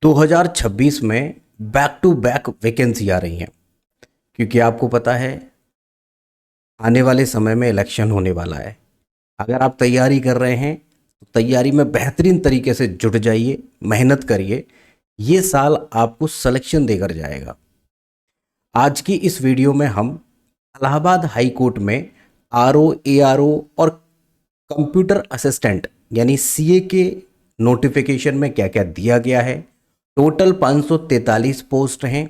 2026 में back to back vacancy आ रही हैं, क्योंकि आपको पता है आने वाले समय में इलेक्शन होने वाला है। अगर आप तैयारी कर रहे हैं तो तैयारी में बेहतरीन तरीके से जुट जाइए, मेहनत करिए। ये साल आपको सिलेक्शन देकर जाएगा। आज की इस वीडियो में हम इलाहाबाद हाई कोर्ट में आरओ, एआरओ और कंप्यूटर असिस्टेंट यानी सीए के नोटिफिकेशन में क्या क्या दिया गया है। टोटल 543 पोस्ट हैं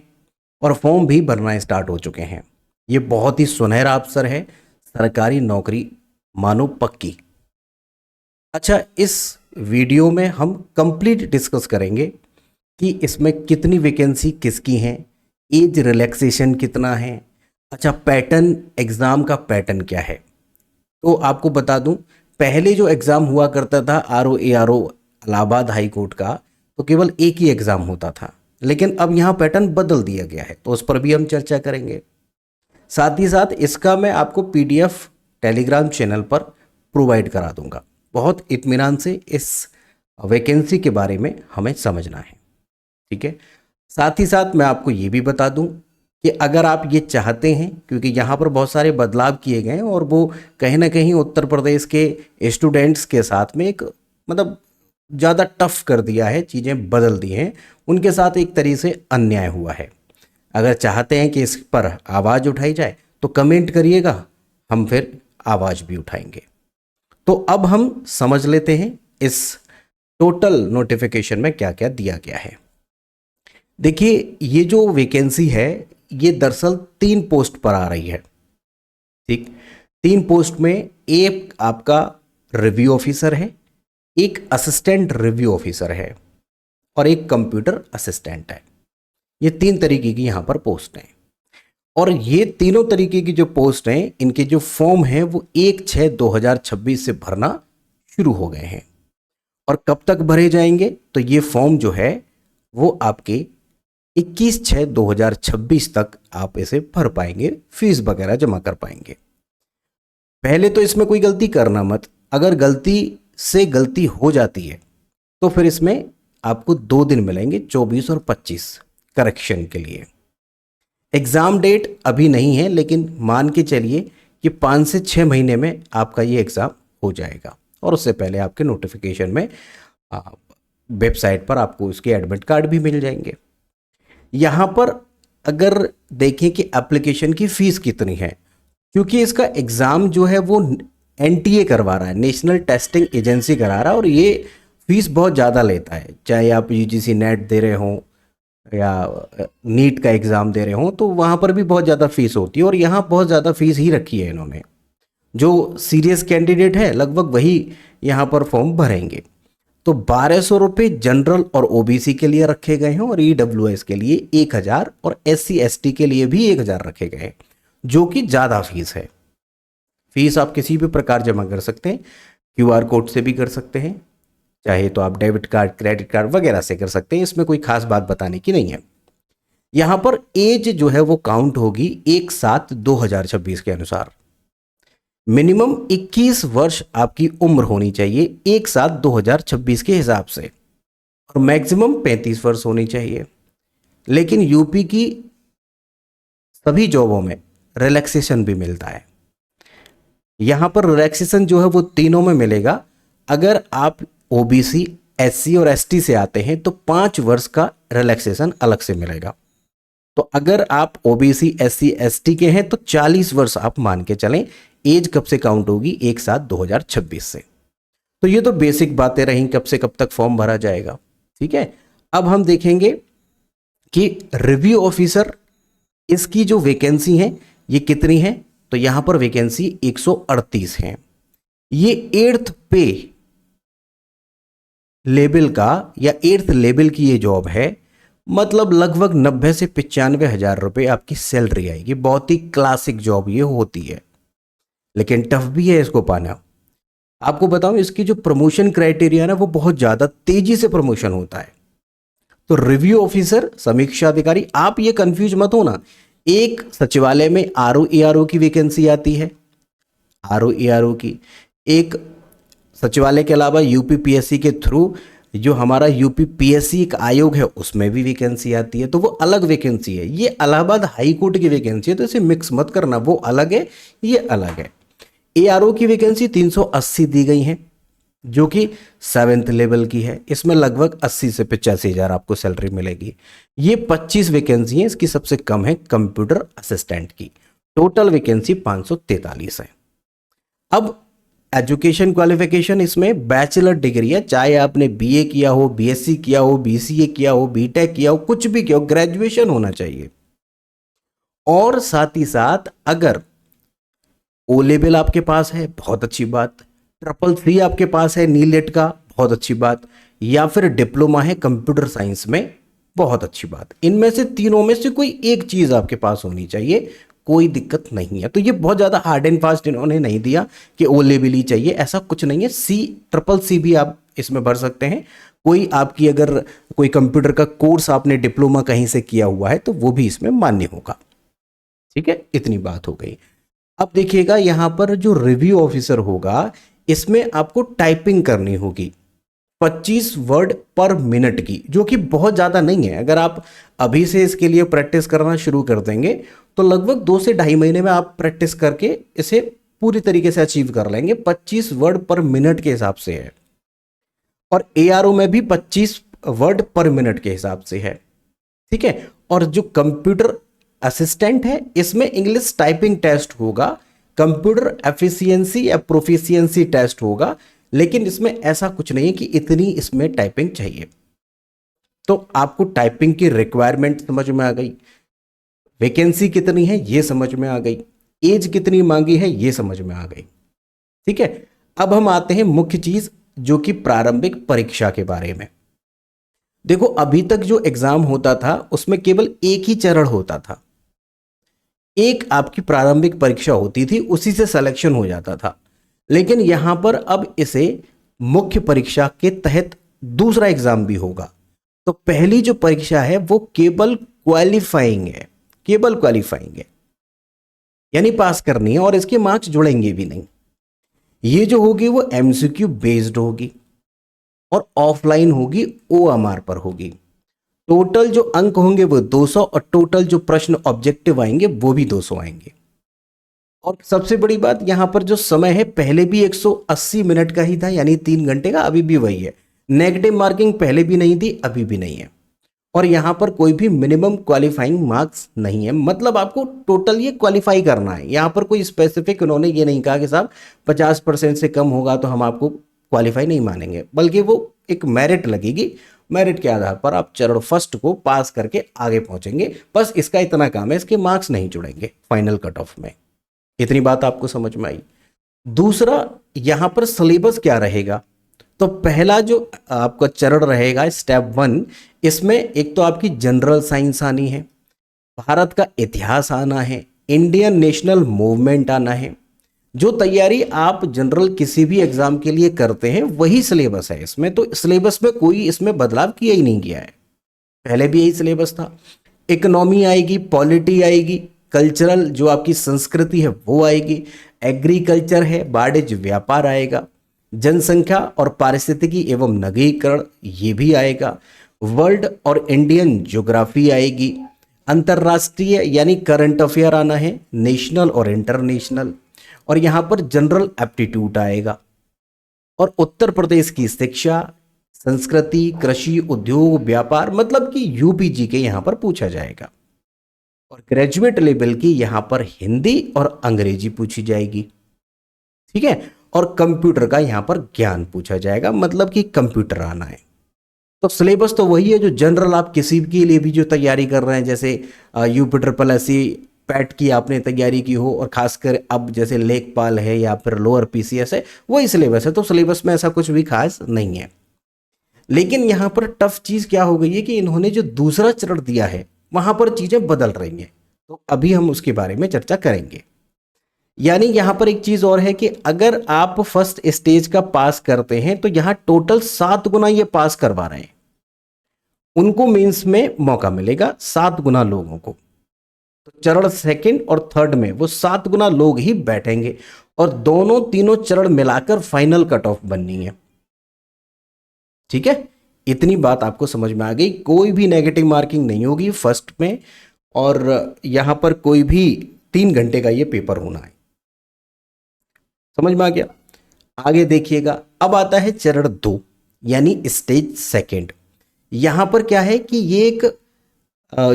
और फॉर्म भी भरना स्टार्ट हो चुके हैं। ये बहुत ही सुनहरा अवसर है, सरकारी नौकरी मानो पक्की। अच्छा, इस वीडियो में हम कंप्लीट डिस्कस करेंगे कि इसमें कितनी वैकेंसी किसकी हैं, एज रिलैक्सेशन कितना है। अच्छा, पैटर्न, एग्ज़ाम का पैटर्न क्या है। तो आपको बता दूं, पहले जो एग्ज़ाम हुआ करता था RO ARO Allahabad high court का, तो केवल एक ही एग्ज़ाम होता था, लेकिन अब यहाँ पैटर्न बदल दिया गया है, तो उस पर भी हम चर्चा करेंगे। साथ ही साथ इसका मैं आपको पीडीएफ टेलीग्राम चैनल पर प्रोवाइड करा दूंगा। बहुत इत्मीनान से इस वैकेंसी के बारे में हमें समझना है, ठीक है। साथ ही साथ मैं आपको ये भी बता दूं कि अगर आप ये चाहते हैं, क्योंकि यहाँ पर बहुत सारे बदलाव किए गए हैं और वो कहीं ना कहीं उत्तर प्रदेश के स्टूडेंट्स के साथ में एक मतलब ज़्यादा टफ कर दिया है, चीज़ें बदल दी हैं, उनके साथ एक तरीके से अन्याय हुआ है। अगर चाहते हैं कि इस पर आवाज़ उठाई जाए तो कमेंट करिएगा, हम फिर आवाज़ भी उठाएंगे। तो अब हम समझ लेते हैं इस टोटल नोटिफिकेशन में क्या क्या दिया गया है। देखिए, ये जो वैकेंसी है ये दरअसल 3 पोस्ट पर आ रही है, ठीक। 3 पोस्ट में एक आपका रिव्यू ऑफिसर है, एक असिस्टेंट रिव्यू ऑफिसर है और एक कंप्यूटर असिस्टेंट है। ये 3 तरीके की यहाँ पर पोस्ट हैं और ये तीनों तरीके की जो पोस्ट हैं, इनके जो फॉर्म हैं वो 1/6/2026 से भरना शुरू हो गए हैं। और कब तक भरे जाएंगे, तो ये फॉर्म जो है वो आपके 21/6/2026 तक आप इसे भर पाएंगे, फीस वगैरह जमा कर पाएंगे। पहले तो इसमें कोई गलती करना मत। अगर गलती से गलती हो जाती है तो फिर इसमें आपको 2 दिन मिलेंगे, 24 और 25 करेक्शन के लिए। एग्ज़ाम डेट अभी नहीं है, लेकिन मान के चलिए कि 5 से 6 महीने में आपका ये एग्ज़ाम हो जाएगा और उससे पहले आपके नोटिफिकेशन में वेबसाइट पर आपको इसके एडमिट कार्ड भी मिल जाएंगे। यहाँ पर अगर देखें कि एप्लीकेशन की फ़ीस कितनी है, क्योंकि इसका एग्ज़ाम जो है वो एनटीए करवा रहा है, नेशनल टेस्टिंग एजेंसी करा रहा है, और ये फ़ीस बहुत ज़्यादा लेता है। चाहे आप यूजीसी नेट दे रहे हों या नीट का एग्ज़ाम दे रहे हों, तो वहाँ पर भी बहुत ज़्यादा फ़ीस होती है और यहाँ बहुत ज़्यादा फ़ीस ही रखी है इन्होंने। जो सीरियस कैंडिडेट है लगभग वही यहाँ पर फॉर्म भरेंगे। तो 1200 रुपये जनरल और ओबीसी के लिए रखे गए हैं और ईडब्ल्यूएस के लिए 1000 और एससी एसटी के लिए भी 1000 रखे गए हैं, जो कि ज़्यादा फीस है। फीस आप किसी भी प्रकार जमा कर सकते हैं, क्यूआर कोड से भी कर सकते हैं, चाहे तो आप डेबिट कार्ड, क्रेडिट कार्ड वगैरह से कर सकते हैं। इसमें कोई खास बात बताने की नहीं है। यहाँ पर एज जो है वो काउंट होगी 1/7/2026 के अनुसार। मिनिमम 21 वर्ष आपकी उम्र होनी चाहिए 1/7/2026 के हिसाब से, और मैक्सिमम 35 वर्ष होनी चाहिए। लेकिन यूपी की सभी जॉबों में रिलैक्सेशन भी मिलता है। यहाँ पर रिलैक्सेशन जो है वो तीनों में मिलेगा। अगर आप ओबीसी, एससी और एसटी से आते हैं तो 5 वर्ष का रिलैक्सेशन अलग से मिलेगा। तो अगर आप ओबीसी, एससी, एसटी के हैं तो 40 वर्ष आप मान के चलें। एज कब से काउंट होगी, 1/7/2026 से। तो ये तो बेसिक बातें रहीं, कब से कब तक फॉर्म भरा जाएगा, ठीक है। अब हम देखेंगे कि रिव्यू ऑफिसर, इसकी जो वैकेंसी है ये कितनी है। तो यहां पर वैकेंसी 138 है। ये 8th पे लेवल का या 8th लेवल की ये जॉब है, मतलब लगभग 90 से 95 हज़ार रुपये आपकी सैलरी आएगी। बहुत ही क्लासिक जॉब ये होती है, लेकिन टफ भी है इसको पाना। आपको बताऊं, इसकी जो प्रमोशन क्राइटेरिया है ना वो बहुत ज़्यादा तेजी से प्रमोशन होता है। तो रिव्यू ऑफिसर, समीक्षा अधिकारी, आप ये कंफ्यूज मत होना। एक सचिवालय में आरओ एआरओ की वैकेंसी आती है, आरओ एआरओ की। एक सचिवालय के अलावा यूपीपीएससी के थ्रू जो हमारा यूपी पीएससी एक आयोग है उसमें भी वैकेंसी आती है, तो वो अलग वैकेंसी है। ये इलाहाबाद हाई कोर्ट की वैकेंसी है, तो इसे मिक्स मत करना, वो अलग है ये अलग है। एआरओ की वैकेंसी 380 दी गई है जो कि 7th लेवल की है। इसमें लगभग 80 से 85 हज़ार आपको सैलरी मिलेगी। ये 25 वैकेंसी है, इसकी सबसे कम है कंप्यूटर असिस्टेंट की। टोटल वैकेंसी 543 है। अब एजुकेशन क्वालिफिकेशन इसमें बैचलर डिग्री है, चाहे आपने बीए किया हो, बीएससी किया हो, बीसीए किया हो, बीटेक किया हो, कुछ भी किया हो, ग्रेजुएशन होना चाहिए। और साथ ही साथ अगर ओ लेवल आपके पास है, बहुत अच्छी बात। 333 आपके पास है नीलेट का, बहुत अच्छी बात। या फिर डिप्लोमा है कंप्यूटर साइंस में, बहुत अच्छी बात। इनमें से तीनों में से कोई एक चीज आपके पास होनी चाहिए, कोई दिक्कत नहीं है। तो ये बहुत ज्यादा हार्ड एंड फास्ट इन्होंने नहीं दिया कि ओ लेवल ही चाहिए, ऐसा कुछ नहीं है। CCC भी आप इसमें भर सकते हैं। कोई आपकी अगर कोई कंप्यूटर का कोर्स आपने डिप्लोमा कहीं से किया हुआ है तो वो भी इसमें मान्य होगा। ठीक है, इतनी बात हो गई। अब देखिएगा यहां पर जो रिव्यू ऑफिसर होगा, इसमें आपको टाइपिंग करनी होगी 25 वर्ड पर मिनट की, जो कि बहुत ज़्यादा नहीं है। अगर आप अभी से इसके लिए प्रैक्टिस करना शुरू कर देंगे तो लगभग 2 से ढाई महीने में आप प्रैक्टिस करके इसे पूरी तरीके से अचीव कर लेंगे। 25 वर्ड पर मिनट के हिसाब से है, और एआरओ में भी 25 वर्ड पर मिनट के हिसाब से है। ठीक है, और जो कंप्यूटर असिस्टेंट है इसमें इंग्लिश टाइपिंग टेस्ट होगा, कंप्यूटर एफिशिएंसी या प्रोफिशिएंसी टेस्ट होगा, लेकिन इसमें ऐसा कुछ नहीं है कि इतनी इसमें टाइपिंग चाहिए। तो आपको टाइपिंग की रिक्वायरमेंट समझ में आ गई, वैकेंसी कितनी है ये समझ में आ गई, एज कितनी मांगी है ये समझ में आ गई। ठीक है, अब हम आते हैं मुख्य चीज जो कि प्रारंभिक परीक्षा के बारे में। देखो अभी तक जो एग्जाम होता था उसमें केवल एक ही चरण होता था, एक आपकी प्रारंभिक परीक्षा होती थी, उसी से सिलेक्शन हो जाता था। लेकिन यहां पर अब इसे मुख्य परीक्षा के तहत दूसरा एग्जाम भी होगा। तो पहली जो परीक्षा है वो केवल क्वालिफाइंग है, केवल क्वालिफाइंग है, यानी पास करनी है, और इसके मार्क्स जुड़ेंगे भी नहीं। ये जो होगी वो एमसीक्यू बेस्ड होगी और ऑफलाइन होगी, ओएमआर पर होगी। टोटल जो अंक होंगे वो 200, और टोटल जो प्रश्न ऑब्जेक्टिव आएंगे वो भी 200 आएंगे। और सबसे बड़ी बात यहां पर जो समय है, पहले भी 180 मिनट का ही था, यानी 3 घंटे का, अभी भी वही है। नेगेटिव मार्किंग पहले भी नहीं थी, अभी भी नहीं है। और यहां पर कोई भी मिनिमम क्वालिफाइंग मार्क्स नहीं है, मतलब आपको टोटल ये क्वालिफाई करना है। यहां पर कोई स्पेसिफिक उन्होंने ये नहीं कहा कि साहब 50% से कम होगा तो हम आपको क्वालिफाई नहीं मानेंगे, बल्कि वो एक मेरिट लगेगी, मेरिट के आधार पर आप चरण फर्स्ट को पास करके आगे पहुंचेंगे। बस इसका इतना काम है, इसके मार्क्स नहीं जुड़ेंगे फाइनल कट ऑफ में। इतनी बात आपको समझ में आई। दूसरा, यहां पर सिलेबस क्या रहेगा, तो पहला जो आपका चरण रहेगा स्टेप 1, इसमें एक तो आपकी जनरल साइंस आनी है, भारत का इतिहास आना है, इंडियन नेशनल मूवमेंट आना है। जो तैयारी आप जनरल किसी भी एग्जाम के लिए करते हैं वही सिलेबस है इसमें, तो सिलेबस में कोई इसमें बदलाव किया ही नहीं गया है, पहले भी यही सिलेबस था। इकोनॉमी आएगी, पॉलिटी आएगी, कल्चरल जो आपकी संस्कृति है वो आएगी, एग्रीकल्चर है, वाणिज्य व्यापार आएगा, जनसंख्या और पारिस्थितिकी एवं नगरीकरण ये भी आएगा, वर्ल्ड और इंडियन ज्योग्राफी आएगी, अंतरराष्ट्रीय यानी करंट अफेयर आना है, नेशनल और इंटरनेशनल, और यहां पर जनरल एप्टीट्यूड आएगा, और उत्तर प्रदेश की शिक्षा, संस्कृति, कृषि, उद्योग, व्यापार, मतलब कि यूपीजी के यहां पर पूछा जाएगा। और ग्रेजुएट लेवल की यहां पर हिंदी और अंग्रेजी पूछी जाएगी। ठीक है, और कंप्यूटर का यहां पर ज्ञान पूछा जाएगा, मतलब कि कंप्यूटर आना है। तो सिलेबस तो वही है जो जनरल आप किसी के लिए भी जो तैयारी कर रहे हैं, जैसे UPSSC पैट की आपने तैयारी की हो, और खासकर अब जैसे लेखपाल है या फिर लोअर PCS है, वही सिलेबस है। तो सिलेबस में ऐसा कुछ भी खास नहीं है। लेकिन यहां पर टफ चीज क्या हो गई है कि इन्होंने जो दूसरा चरण दिया है वहां पर चीजें बदल रही हैं, तो अभी हम उसके बारे में चर्चा करेंगे। यानी यहां पर एक चीज और है कि अगर आप फर्स्ट स्टेज का पास करते हैं तो यहां टोटल 7 गुना ये पास करवा रहे हैं, उनको मेंस में मौका मिलेगा 7 गुना लोगों को। तो चरण सेकंड और थर्ड में वो 7 गुना लोग ही बैठेंगे, और दोनों तीनों चरण मिलाकर फाइनल कट ऑफ बननी है। ठीक है, इतनी बात आपको समझ में आ गई। कोई भी नेगेटिव मार्किंग नहीं होगी फर्स्ट में, और यहाँ पर कोई भी 3 घंटे का ये पेपर होना है। समझ में आ गया? आगे देखिएगा, अब आता है चरण 2 यानी स्टेज सेकंड। यहाँ पर क्या है कि ये एक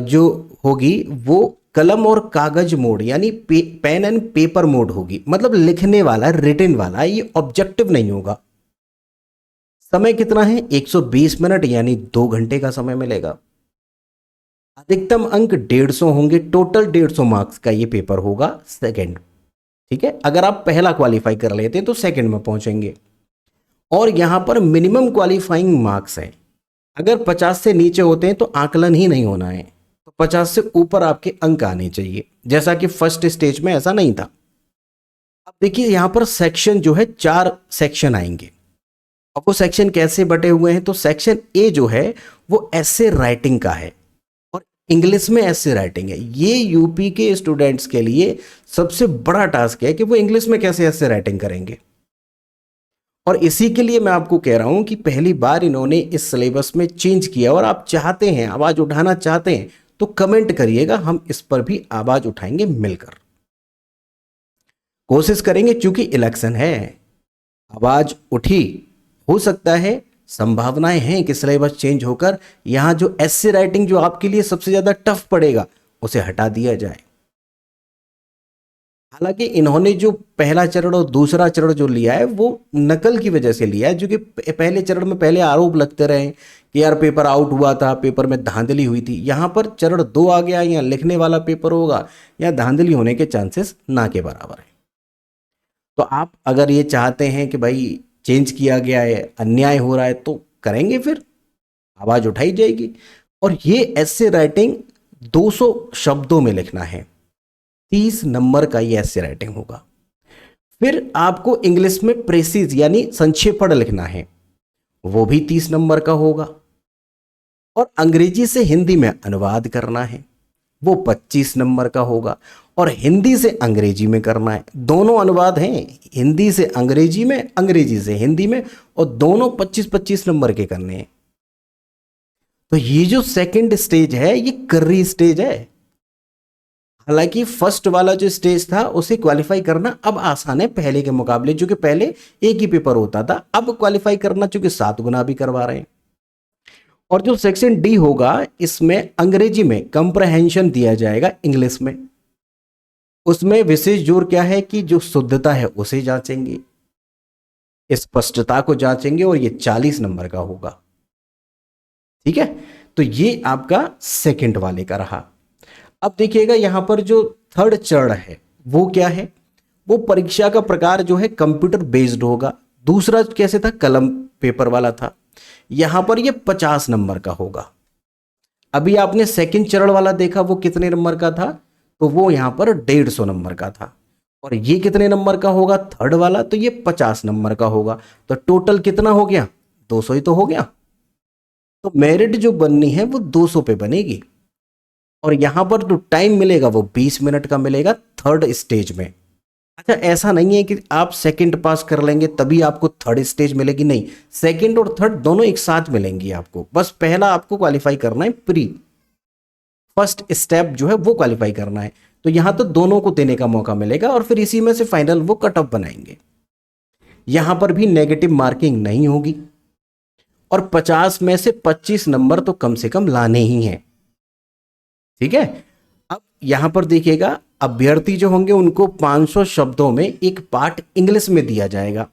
जो होगी वो कलम और कागज मोड यानी पेन एंड पेपर मोड होगी, मतलब लिखने वाला, रिटन वाला, ये ऑब्जेक्टिव नहीं होगा। समय कितना है? 120 मिनट यानी 2 घंटे का समय मिलेगा। अधिकतम अंक 150 होंगे, टोटल 150 मार्क्स का ये पेपर होगा सेकंड। ठीक है, अगर आप पहला क्वालिफाई कर लेते हैं तो सेकंड में पहुंचेंगे। और यहां पर मिनिमम क्वालिफाइंग मार्क्स है, अगर 50 से नीचे होते हैं तो आकलन ही नहीं होना है, तो 50 से ऊपर आपके अंक आने चाहिए, जैसा कि फर्स्ट स्टेज में ऐसा नहीं था। अब देखिए यहां पर सेक्शन जो है 4 सेक्शन आएंगे। अब वो सेक्शन कैसे बटे हुए हैं? तो सेक्शन ए जो है वो ऐसे राइटिंग का है और इंग्लिश में ऐसे राइटिंग है। ये यूपी के स्टूडेंट्स के लिए सबसे बड़ा टास्क है कि वो इंग्लिश में कैसे ऐसे राइटिंग करेंगे। और इसी के लिए मैं आपको कह रहा हूं कि पहली बार इन्होंने इस सिलेबस में चेंज किया, और आप चाहते हैं, आवाज उठाना चाहते हैं तो कमेंट करिएगा, हम इस पर भी आवाज उठाएंगे मिलकर। कोशिश करेंगे, क्योंकि इलेक्शन है, आवाज उठी, हो सकता है, संभावनाएं हैं कि सिलेबस चेंज होकर यहां जो एस्से राइटिंग जो आपके लिए सबसे ज्यादा टफ पड़ेगा उसे हटा दिया जाए। हालांकि इन्होंने जो पहला चरण और दूसरा चरण जो लिया है वो नकल की वजह से लिया है, जो कि पहले चरण में पहले आरोप लगते रहे कि यार पेपर आउट हुआ था, पेपर में धांधली हुई थी। यहां पर चरण 2 आ गया, या लिखने वाला पेपर होगा, या धांधली होने के चांसेस ना के बराबर है। तो आप अगर ये चाहते हैं कि भाई चेंज किया गया है, अन्याय हो रहा है, तो करेंगे, फिर आवाज उठाई जाएगी। और ये ऐसे राइटिंग 200 शब्दों में लिखना है, 30 नंबर का ये ऐसे राइटिंग होगा। फिर आपको इंग्लिश में प्रेसिज यानी संक्षेपण लिखना है, वो भी 30 नंबर का होगा। और अंग्रेजी से हिंदी में अनुवाद करना है, वो 25 नंबर का होगा। और हिंदी से अंग्रेजी में करना है, दोनों अनुवाद हैं, हिंदी से अंग्रेजी में, अंग्रेजी से हिंदी में, और दोनों 25-25 नंबर के करने हैं। तो ये जो सेकंड स्टेज है ये कर्री स्टेज है। हालांकि फर्स्ट वाला जो स्टेज था उसे क्वालिफाई करना अब आसान है पहले के मुकाबले, जो कि पहले एक ही पेपर होता था, अब क्वालिफाई करना चूंकि 7 गुना भी करवा रहे हैं। और जो सेक्शन डी होगा इसमें अंग्रेजी में कंप्रहेंशन दिया जाएगा इंग्लिश में। उसमें विशेष जोर क्या है कि जो शुद्धता है उसे जांचेंगे, स्पष्टता को जांचेंगे, और ये 40 नंबर का होगा। ठीक है, तो ये आपका सेकंड वाले का रहा। अब देखिएगा यहां पर जो थर्ड चरण है वो क्या है? वो परीक्षा का प्रकार जो है कंप्यूटर बेस्ड होगा। दूसरा कैसे था? कलम पेपर वाला था। यहां पर ये 50 नंबर का होगा। अभी आपने सेकंड चरण वाला देखा, वो कितने नंबर का था? तो वो यहां पर 150 नंबर का था। और ये कितने नंबर का होगा थर्ड वाला? तो ये 50 नंबर का होगा। तो टोटल कितना हो गया? 200 ही तो हो गया। तो मेरिट जो बननी है वो 200 पे बनेगी। और यहां पर जो टाइम मिलेगा वो 20 मिनट का मिलेगा थर्ड स्टेज में। अच्छा, ऐसा नहीं है कि आप सेकंड पास कर लेंगे तभी आपको थर्ड स्टेज मिलेगी, नहीं, सेकंड और थर्ड दोनों एक साथ मिलेंगी आपको। बस पहला आपको क्वालिफाई करना है, प्री फर्स्ट स्टेप जो है वो क्वालिफाई करना है। तो यहां तो दोनों को देने का मौका मिलेगा, और फिर इसी में से फाइनल वो कट ऑफ बनाएंगे। यहां पर भी नेगेटिव मार्किंग नहीं होगी, और 50 में से 25 नंबर तो कम से कम लाने ही हैं। ठीक है, अब यहां पर देखिएगा अभ्यर्थी जो होंगे उनको 500 शब्दों में एक पार्ट इंग्लिश में दिया जाएगा,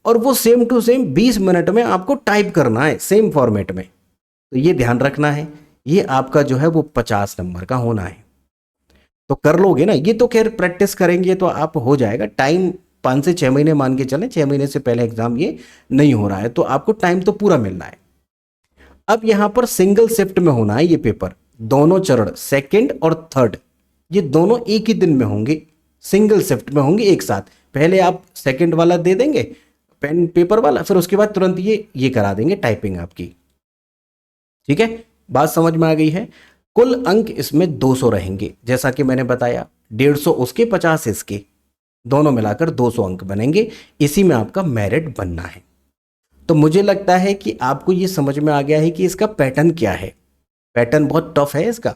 और वो सेम टू सेम 20 मिनट में आपको टाइप करना है सेम फॉर्मेट में। तो ये ध्यान रखना है, ये आपका जो है वो 50 नंबर का होना है। तो कर लोगे ना? ये तो खैर प्रैक्टिस करेंगे तो आप हो जाएगा। टाइम 5 से 6 महीने मान के चलें, 6 महीने से पहले एग्जाम ये नहीं हो रहा है, तो आपको टाइम तो पूरा मिल रहा है। अब यहां पर सिंगल शिफ्ट में होना है ये पेपर, दोनों चरण सेकंड और थर्ड ये दोनों एक ही दिन में होंगे, सिंगल शिफ्ट में होंगे एक साथ। पहले आप सेकंड वाला दे देंगे पेन पेपर वाला, फिर उसके बाद तुरंत ये करा देंगे टाइपिंग आपकी। ठीक है, बात समझ में आ गई है? कुल अंक इसमें 200 रहेंगे, जैसा कि मैंने बताया, 150 उसके 50 इसके, दोनों मिलाकर 200 अंक बनेंगे। इसी में आपका मेरिट बनना है। तो मुझे लगता है कि आपको ये समझ में आ गया है कि इसका पैटर्न क्या है। पैटर्न बहुत टफ है इसका,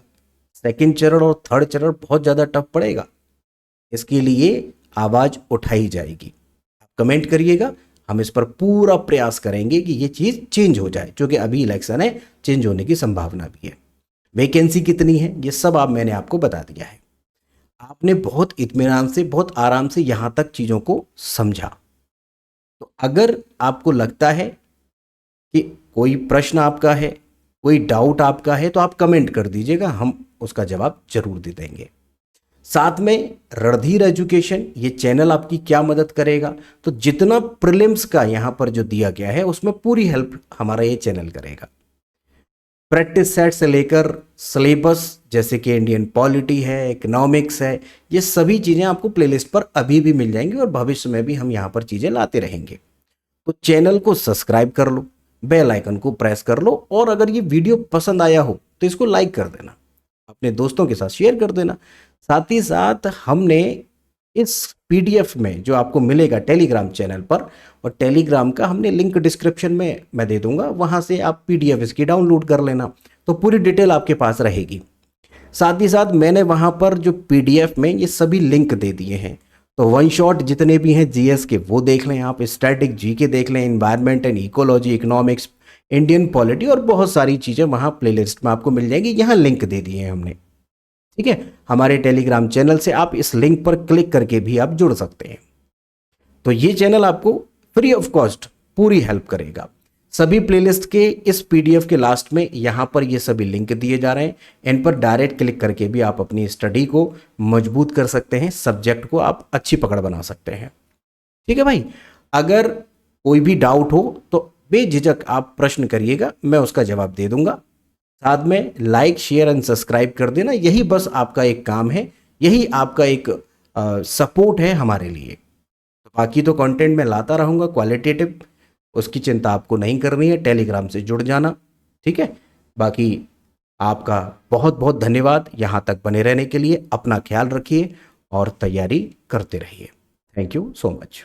सेकंड चरण और थर्ड चरण बहुत ज़्यादा टफ पड़ेगा। इसके लिए आवाज़ उठाई जाएगी। आप कमेंट करिएगा, हम इस पर पूरा प्रयास करेंगे कि ये चीज़ चेंज हो जाए, क्योंकि अभी इलेक्शन है, चेंज होने की संभावना भी है। वैकेंसी कितनी है ये सब मैंने आपको बता दिया है। आपने बहुत इत्मीनान से, बहुत आराम से यहाँ तक चीज़ों को समझा। तो अगर आपको लगता है कि कोई प्रश्न आपका है, कोई डाउट आपका है, तो आप कमेंट कर दीजिएगा, हम उसका जवाब जरूर दे देंगे। साथ में रणधीर एजुकेशन ये चैनल आपकी क्या मदद करेगा, तो जितना प्रीलिम्स का यहाँ पर जो दिया गया है उसमें पूरी हेल्प हमारा ये चैनल करेगा। प्रैक्टिस सेट से लेकर सिलेबस, जैसे कि इंडियन पॉलिटी है, इकोनॉमिक्स है, ये सभी चीज़ें आपको प्लेलिस्ट पर अभी भी मिल जाएंगी और भविष्य में भी हम यहाँ पर चीज़ें लाते रहेंगे। तो चैनल को सब्सक्राइब कर लो, बेल आइकन को प्रेस कर लो, और अगर ये वीडियो पसंद आया हो तो इसको लाइक कर देना, अपने दोस्तों के साथ शेयर कर देना। साथ ही साथ हमने इस पीडीएफ में जो आपको मिलेगा टेलीग्राम चैनल पर, और टेलीग्राम का हमने लिंक डिस्क्रिप्शन में मैं दे दूंगा, वहां से आप पीडीएफ इसकी डाउनलोड कर लेना, तो पूरी डिटेल आपके पास रहेगी। साथ ही साथ मैंने वहां पर जो पीडीएफ में ये सभी लिंक दे दिए हैं, तो वन शॉट जितने भी हैं जीएस के वो देख लें आप, स्टैटिक जीके देख लें, environment and ecology, economics, Indian polity, और बहुत सारी चीज़ें वहाँ प्लेलिस्ट में आपको मिल जाएंगी। यहाँ लिंक दे दिए हैं हमने, ठीक है। हमारे टेलीग्राम चैनल से आप इस लिंक पर क्लिक करके भी आप जुड़ सकते हैं। तो ये चैनल आपको फ्री ऑफ कॉस्ट पूरी हेल्प करेगा। सभी प्लेलिस्ट के इस पीडीएफ के लास्ट में यहाँ पर ये सभी लिंक दिए जा रहे हैं, इन पर डायरेक्ट क्लिक करके भी आप अपनी स्टडी को मजबूत कर सकते हैं, सब्जेक्ट को आप अच्छी पकड़ बना सकते हैं, ठीक है भाई। अगर कोई भी डाउट हो तो बेझिझक आप प्रश्न करिएगा, मैं उसका जवाब दे दूंगा। साथ में लाइक, शेयर एंड सब्सक्राइब कर देना, यही बस आपका एक काम है, यही आपका एक सपोर्ट है हमारे लिए। बाकी तो कंटेंट मैं लाता रहूँगा क्वालिटेटिव, उसकी चिंता आपको नहीं करनी है, टेलीग्राम से जुड़ जाना, ठीक है। बाकी आपका बहुत बहुत धन्यवाद यहाँ तक बने रहने के लिए। अपना ख्याल रखिए और तैयारी करते रहिए। Thank you so much.